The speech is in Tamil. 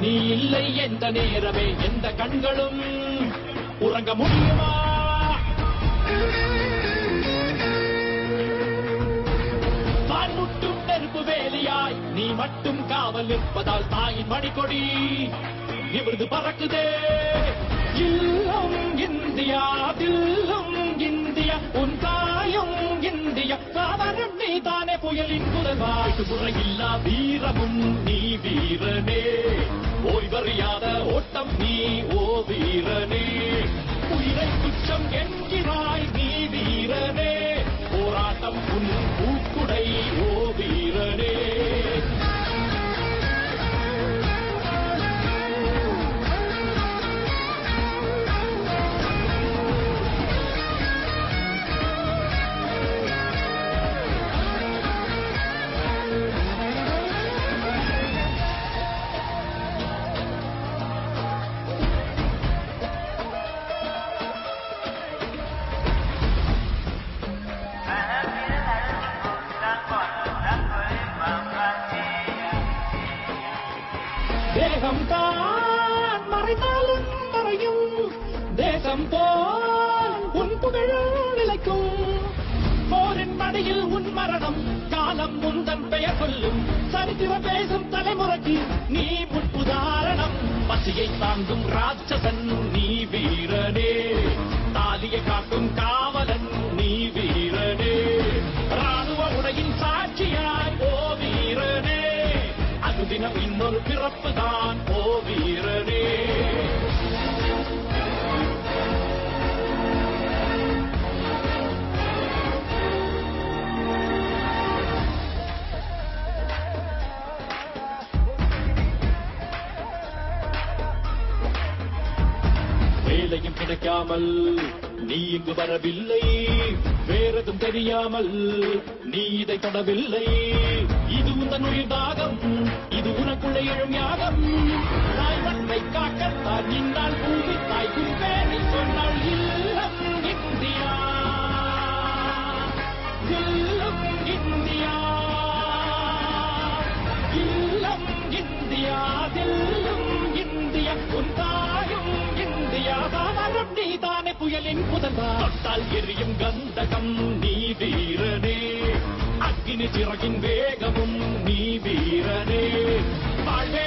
நீ இல்லை எந்த நேரமே எந்த கண்களும் உறங்க முடியுமா? வான்முட்டும் நெருப்பு வேலியாய் நீ மட்டும் காவல் நிற்பதால் தாயின் மணிக்கொடி நிமிர்ந்து பறக்குதே. இல்லம் இந்தியா தில்லம் இந்தியா உன் தாயும் இந்தியா காவலம் நீ தானே புயலின் குரல்வாய் முறையில்லா வீரமும் நீ வீரனே ஓய்வறியாத ஓட்டம் நீ ஓ வீரனே உயிரை குற்றம் என்கிறாய் நீ வீரனே போராட்டம் உன் பூக்குடை ஓ வீரனே. தேகம் தான் மறைந்தாலும் மறையும் தேசம் போல் உன் புகழ் நிலைக்கும். போரின் மடியில் உன் மரணம் காலம் முந்தன் பெயர் சொல்லும் சரித்திரம் பேசும் தலைமுறைக்கு நீ முன்புதாரணம். பசியை தாங்கும் ராட்சசன் நீ வீரனே தாலியை காக்கும் காவலன் நீ வீரனே ராணுவ உடையின் சாட்சியாய் ஓ வீரனே அனுதினம் இன்னொரு பிறப்பு தான் ஓ வீரனே. வேலையும் கிடைக்காமல் நீ இங்கு வரவில்லை வேறதும் தெரியாமல் நீ இதை தொடவில்லை. இது உந்தன் உயிர் தாகம் இது உனக்குள்ளே எழும் யாகம். தாய் மண்ணை காக்கத்தான் நின்றால் பூமி தாய்க்கும் பேரை சொன்னால் இல்லம் இந்தியா இல்லம் இந்தியா இல்லம் இந்தியா தில்லம் இந்தியா உன் தாயும் இந்தியா காவலம் நீ தானே புயலின் புதல்வா. தொட்டால் எரியும் கந்தகம் நீ வீரனே அக்கினி சிறகின் வேகமும் நீ வீரனே வாழ்வே